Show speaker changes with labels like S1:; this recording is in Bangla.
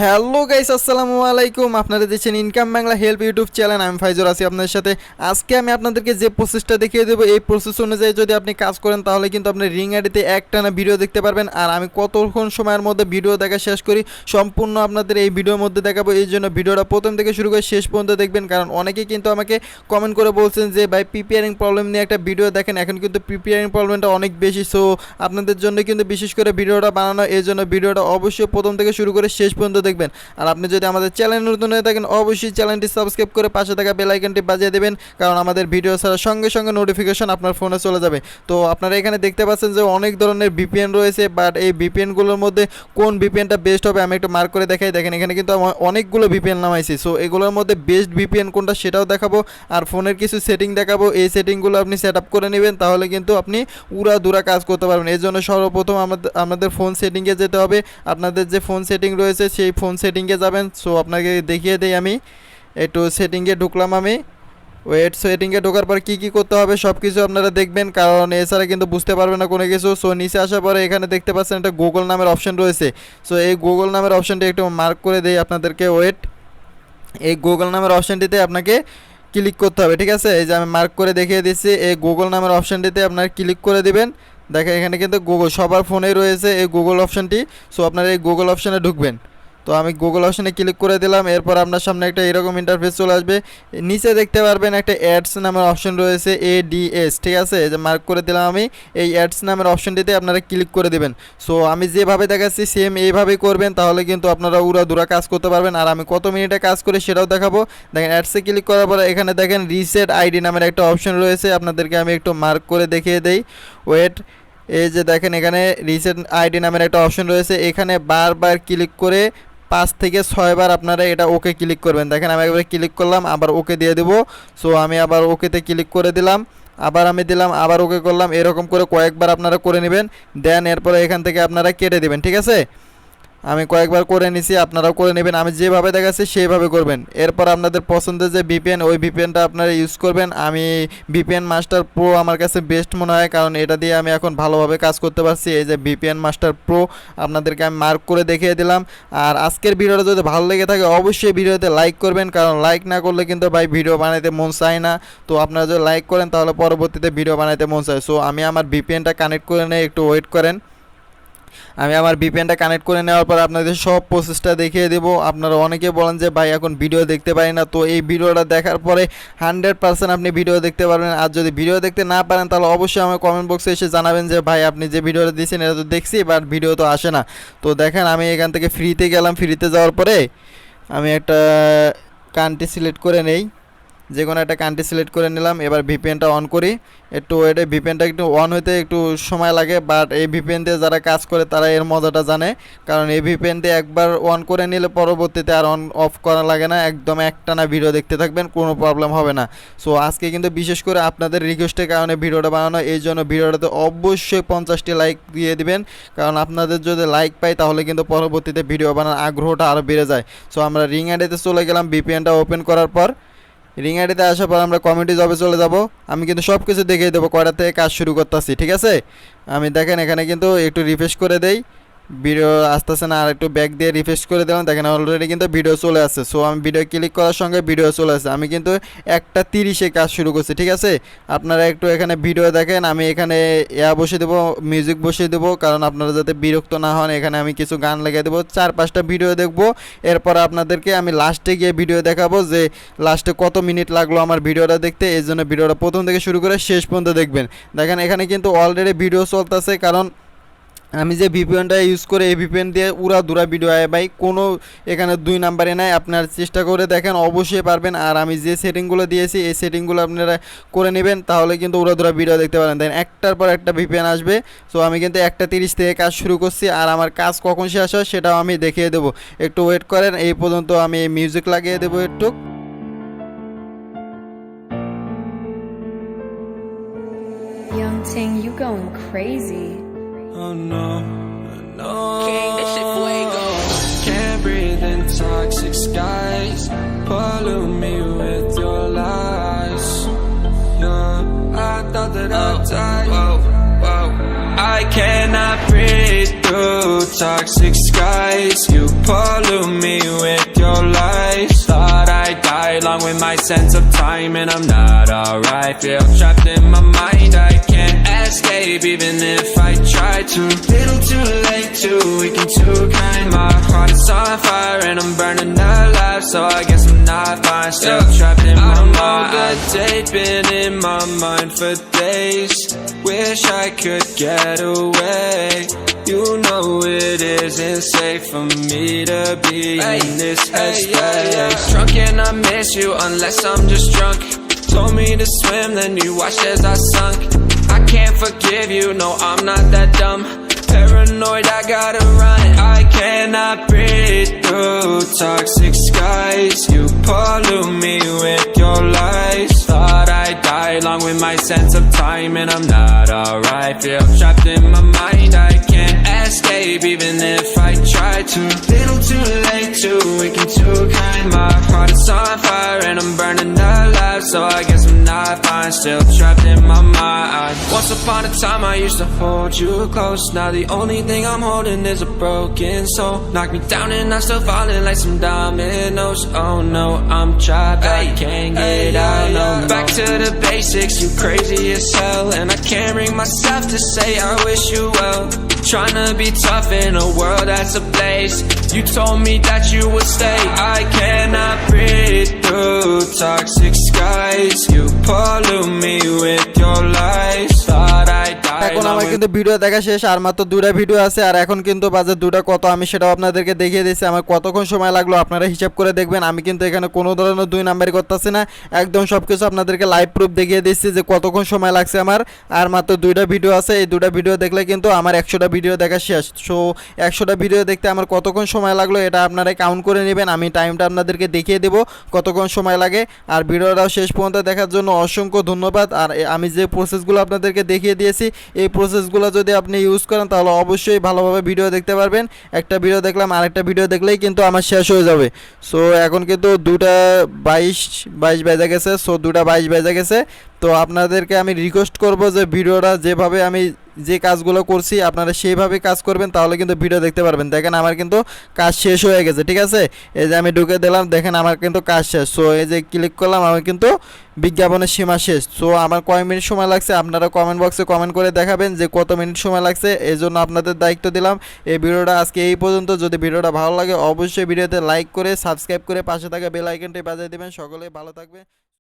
S1: হ্যালো গাইস, আসসালামু আলাইকুম। আপনারা দেখছেন income Bangla help YouTube channel. আমি ফাইজুর আছি আপনাদের সাথে। আজকে আমি আপনাদেরকে যে প্রসেসটা দেখিয়ে দেবো, এই প্রসেস অনুযায়ী যদি আপনি কাজ করেন তাহলে কিন্তু আপনি রিং আইডিতে একটানা ভিডিও দেখতে পারবেন। আর আমি কতক্ষণ সময়ের মধ্যে ভিডিও দেখা শেষ করি সম্পূর্ণ আপনাদের এই ভিডিওর মধ্যে দেখাবো। এই জন্য ভিডিওটা প্রথম থেকে শুরু করে শেষ পর্যন্ত দেখবেন, কারণ অনেকেই কিন্তু আমাকে কমেন্ট করে বলছেন যে ভাই প্রিপেয়ারিং প্রবলেম নিয়ে একটা ভিডিও দেখেন। এখন কিন্তু প্রিপেয়ারিং প্রবলেমটা অনেক বেশি, সো আপনাদের জন্য কিন্তু বিশেষ করে ভিডিওটা বানানো। এই জন্য ভিডিওটা অবশ্যই প্রথম থেকে শুরু করে শেষ পর্যন্ত দেখবেন। আর আপনি যদি আমাদের চ্যানেল নতুন হয়ে থাকেন অবশ্যই চ্যানেলটি সাবস্ক্রাইব করে পাশে থাকা বেল আইকনটি বাজিয়ে দেবেন, কারণ আমাদের ভিডিও ছাড়ার সঙ্গে সঙ্গে নোটিফিকেশন আপনার ফোনে চলে যাবে। তো আপনারা এখানে দেখতে পাচ্ছেন যে অনেক ধরনের ভিপিএন রয়েছে, বাট এই ভিপিএনগুলোর মধ্যে কোন ভিপিএনটা বেস্ট হবে আমি একটু মার্ক করে দেখাই। দেখেন এখানে কিন্তু অনেকগুলো ভিপিএন নামাইছি, সো এগুলোর মধ্যে বেস্ট ভিপিএন কোনটা সেটাও দেখাবো। আর ফোনের কিছু সেটিং দেখাবো, এই সেটিংগুলো আপনি সেট আপ করে নেবেন, তাহলে কিন্তু আপনি উড়াধুরা কাজ করতে পারবেন। এই জন্য সর্বপ্রথম আমাদের ফোন সেটিংয়ে যেতে হবে। আপনাদের যে ফোন সেটিং রয়েছে সেই ফোন সেটিংয়ে যাবেন। সো আপনাকে দেখিয়ে দেই, আমি একটু সেটিংয়ে ঢুকলাম। আমি ওয়েট সেটিংয়ে ঢোকার পর কী কী করতে হবে সব কিছু আপনারা দেখবেন, কারণ এছাড়া কিন্তু বুঝতে পারবেন না কোনো কিছু। সো নিচে আসার পরে এখানে দেখতে পাচ্ছেন একটা গুগল নামের অপশন রয়েছে। সো এই গুগল নামের অপশানটি একটু মার্ক করে দেই আপনাদেরকে। ওয়েট, এই গুগল নামের অপশানটিতে আপনাকে ক্লিক করতে হবে, ঠিক আছে? এই যে আমি মার্ক করে দেখিয়ে দিচ্ছি, এই গুগল নামের অপশানটিতে আপনারা ক্লিক করে দিবেন। দেখেন এখানে কিন্তু গুগল সবার ফোনেই রয়েছে এই গুগল অপশানটি। সো আপনারা এই গুগল অপশানে ঢুকবেন। তো আমি গুগল অপশানে ক্লিক করে দিলাম। এরপর আপনার সামনে একটা এরকম ইন্টারফেস চলে আসবে। নিচে দেখতে পারবেন একটা অ্যাডস নামের অপশন রয়েছে, ADS, ঠিক আছে? এই যে মার্ক করে দিলাম আমি। এই অ্যাডস নামের অপশনটিতে আপনারা ক্লিক করে দেবেন। সো আমি যেভাবে দেখাচ্ছি সেম এইভাবেই করবেন, তাহলে কিন্তু আপনারা উড়াধুরা কাজ করতে পারবেন। আর আমি কত মিনিটে কাজ করি সেটাও দেখাবো। দেখেন অ্যাডসে ক্লিক করার পরে এখানে দেখেন রিসেট আইডি নামের একটা অপশন রয়েছে, আপনাদেরকে আমি একটু মার্ক করে দেখিয়ে দেই। ওয়েট, এই যে দেখেন এখানে রিসেট আইডি নামের একটা অপশন রয়েছে, এখানে বারবার ক্লিক করে 5 থেকে 6 বার আপনারা এটা ওকে ক্লিক করবেন। দেখেন আমি একবার ক্লিক করলাম, আবার ওকে দিয়ে দেবো। সো আমি আবার ওকেতে ক্লিক করে দিলাম, আবার আমি দিলাম, আবার ওকে করলাম। এরকম করে কয়েকবার আপনারা করে নেবেন। দেন এরপরে এখান থেকে আপনারা কেটে দেবেন, ঠিক আছে? আমি কয়েকবার করে নিছি, আপনারাও করে নেবেন। আমি যেভাবে দেখাচ্ছি সেইভাবে করবেন। এরপর আপনাদের পছন্দের যে ভিপিএন, ওই ভিপিএনটা আপনারা ইউজ করবেন। আমি ভিপিএন মাস্টার প্রো আমার কাছে বেস্ট মনে হয়, কারণ এটা দিয়ে আমি এখন ভালোভাবে কাজ করতে পারছি। এই যে ভিপিএন মাস্টার প্রো আপনাদেরকে আমি মার্ক করে দেখিয়ে দিলাম। আর আজকের ভিডিওটা যদি ভালো লেগে থাকে অবশ্যই ভিডিওতে লাইক করবেন, কারণ লাইক না করলে কিন্তু ভাই ভিডিও বানাইতে মন চায় না। তো আপনারা যদি লাইক করেন তাহলে পরবর্তীতে ভিডিও বানাইতে মন চায়। সো আমি আমার ভিপিএনটা কানেক্ট করে নিয়ে একটু ওয়েট করেন। আমি আমার ভিপিএনটা কানেক্ট করে নেওয়ার পর আপনাদের সব প্রসেসটা দেখিয়ে দেবো। আপনারা অনেকে বলেন যে ভাই এখন ভিডিও দেখতে পারি না, তো এই ভিডিওটা দেখার পরে 100% আপনি ভিডিও দেখতে পারবেন। আর যদি ভিডিও দেখতে না পারেন তাহলে অবশ্যই আমার কমেন্ট বক্সে এসে জানাবেন যে ভাই আপনি যে ভিডিওটা দিয়েছেন এটা তো দেখছি, বাট ভিডিও তো আসে না। তো দেখেন আমি এখান থেকে ফ্রিতে গেলাম। ফ্রিতে যাওয়ার পরে আমি একটা কান্ট্রি সিলেক্ট করে নেই, যে কোনো একটা কান্ট্রি সিলেক্ট করে নিলাম। এবার ভিপিএনটা অন করি। একটু ওয়েটে, ভিপিএনটা একটু অন হইতে একটু সময় লাগে, বাট এই ভিপিএন দিয়ে যারা কাজ করে তারা এর মজাটা জানে, কারণ এই ভিপিএন দিয়ে একবার অন করে নিলে পরবর্তীতে আর অন অফ করা লাগে না। একদম একটানা ভিডিও দেখতে থাকবেন, কোনো প্রবলেম হবে না। সো আজকে কিন্তু বিশেষ করে আপনাদের রিকোয়েস্টের কারণে ভিডিওটা বানানো, এই জন্য ভিডিওটাতে অবশ্যই 50টি লাইক দিয়ে দিবেন, কারণ আপনাদের যদি লাইক পাই তাহলে কিন্তু পরবর্তীতে ভিডিও বানানোর আগ্রহটা আরও বেড়ে যায়। সো আমরা রিং আইডিতে চলে গেলাম। ভিপিএনটা ওপেন করার পর রিং আইডিতে আসার পর আমরা কমিউনিটি জবে চলে যাব। আমি কিন্তু সব কিছু দেখিয়ে দেবো কয়টা থেকে কাজ শুরু করতেছি, ঠিক আছে? আমি দেখেন এখানে কিন্তু একটু রিফ্রেশ করে দেই, ভিডিও আসতেছে না। আর একটু ব্যাক দিয়ে রিফ্রেশ করে দিলাম, দেখেন অলরেডি কিন্তু ভিডিও চলে আসছে। সো আমি ভিডিও ক্লিক করার সঙ্গে ভিডিও চলে আসছে। আমি কিন্তু 1:30 কাজ শুরু করছি, ঠিক আছে? আপনারা একটু এখানে ভিডিও দেখেন। আমি এখানে বসিয়ে দেবো, মিউজিক বসিয়ে দেবো, কারণ আপনারা যাতে বিরক্ত না হন। এখানে আমি কিছু গান লাগিয়ে দেবো, 4-5টা ভিডিও দেখবো। এরপর আপনাদেরকে আমি লাস্টে গিয়ে ভিডিও দেখাবো যে লাস্টে কত মিনিট লাগলো আমার ভিডিওটা দেখতে। এই জন্য ভিডিওটা প্রথম থেকে শুরু করে শেষ পর্যন্ত দেখবেন। দেখেন এখানে কিন্তু অলরেডি ভিডিও চলতেছে, কারণ আমি যে ভিপিএনটা ইউজ করে এই ভিপিএন দিয়ে উড়াধুরা ভিডিও আয় ভাই, কোনো এখানে 2 নাম্বারে নাই। আপনার চেষ্টা করে দেখেন, অবশ্যই পারবেন। আর আমি যে সেটিংগুলো দিয়েছি এই সেটিংগুলো আপনারা করে নেবেন, তাহলে কিন্তু উড়াধুরা ভিডিও দেখতে পারেন। দেন একটার পর একটা ভিপিএন আসবে। সো আমি কিন্তু 1:30 থেকে কাজ শুরু করছি, আর আমার কাজ কখন শেষ হয় সেটাও আমি দেখিয়ে দেবো। একটু ওয়েট করেন, এই পর্যন্ত আমি মিউজিক লাগিয়ে দেবো একটু।
S2: Young Ting, you going crazy.
S3: Oh no, no. King, this shit fuego. Can't breathe in toxic skies. Pollute me with your lies. Yeah, I thought that I'd die. I cannot breathe through toxic skies. You pollute me with my sense of time and I'm not alright. Feel trapped in my mind, I can't escape even if I try to. Little too late, too weak and too kind. My heart is on fire and I'm burning alive, so I guess I'm not fine. Still trapped in my mind. The date been in my mind for days. Wish I could get away. You know it isn't safe for me to be in this headspace. Drunk and I miss you unless I'm just drunk. Told me to swim, then you watched as I sunk. I can't forgive you, no, I'm not that dumb. Paranoid, I gotta run. I cannot breathe through toxic skies. You pollute me with your lies. Thought I'd die along with my sense of time and I'm not alright. Feel trapped in my mind, I can't escape even if I try to. Little too late, too weak and too kind. My heart is on fire and I'm burning alive, so I guess I'm not fine. Still trapped in my mind. Once upon a time I used to hold you close. Now the only thing I'm holding is a broken soul. Knock me down and I'm still falling like some dominoes. Oh no, I'm trapped, I can't get out, no. Back to the basics, you crazy as hell. And I can't bring myself to say I wish you well. Tryna be tough in a world that's ablaze. You told me that you would stay. I cannot breathe through toxic skies. You pollute me with your lies. Thought I'd die.
S1: এখন আমার কিন্তু ভিডিও দেখা শেষ, আর মাত্র 2টা ভিডিও আছে, আর এখন কিন্তু বাজে 2টা কত আমি সেটাও আপনাদেরকে দেখিয়ে দিয়েছি। আমার কতক্ষণ সময় লাগলো আপনারা হিসাব করে দেখবেন। আমি কিন্তু এখানে কোনো ধরনের 2 নাম্বারই করতেছি না, একদম সব কিছু আপনাদেরকে লাইভ প্রুফ দেখিয়ে দিচ্ছি যে কতক্ষণ সময় লাগছে আমার। আর মাত্র 2টা ভিডিও আছে, এই 2টা ভিডিও দেখলে কিন্তু আমার 100টা ভিডিও দেখা শেষ। সো 100টা ভিডিও দেখতে আমার কতক্ষণ সময় লাগলো এটা আপনারা কাউন্ট করে নেবেন। আমি টাইমটা আপনাদেরকে দেখিয়ে দেবো কতক্ষণ সময় লাগে। আর ভিডিওটাও শেষ পর্যন্ত দেখার জন্য অসংখ্য ধন্যবাদ। আর আমি যে প্রসেসগুলো আপনাদেরকে দেখিয়ে দিয়েছি এই প্রসেসগুলো যদি আপনি ইউজ করেন তাহলে অবশ্যই ভালোভাবে ভিডিও দেখতে পারবেন। একটা ভিডিও দেখলাম আরেকটা ভিডিও দেখলেই কিন্তু আমার শেষ হয়ে যাবে। সো এখন কিন্তু 2টা 22 বেজে গেছে। সো 2টা 22 বেজে গেছে। তো আপনাদেরকে আমি রিকোয়েস্ট করব যে ভিডিওটা যেভাবে আমি যে কাজগুলো করছি আপনারা সেইভাবে কাজ করবেন, তাহলে কিন্তু ভিডিও দেখতে পারবেন। দেখেন আমার কিন্তু কাজ শেষ হয়ে গেছে, ঠিক আছে। এই যে আমি ঢুকে দিলাম, দেখেন আমার কিন্তু কাজ শেষ। সো এই যে ক্লিক করলাম, আমার কিন্তু বিজ্ঞাপনের সীমা শেষ। সো আমার কয় মিনিট সময় লাগছে আপনারা কমেন্ট বক্সে কমেন্ট করে দেখাবেন যে কত মিনিট সময় লাগছে। এই জন্য আপনাদের দায়িত্ব দিলাম। এই ভিডিওটা আজকে এই পর্যন্ত। যদি ভিডিওটা ভালো লাগে অবশ্যই ভিডিওতে লাইক করে সাবস্ক্রাইব করে পাশে থাকা বেল আইকনটি বাজিয়ে দেবেন। সকলে ভালো থাকবে।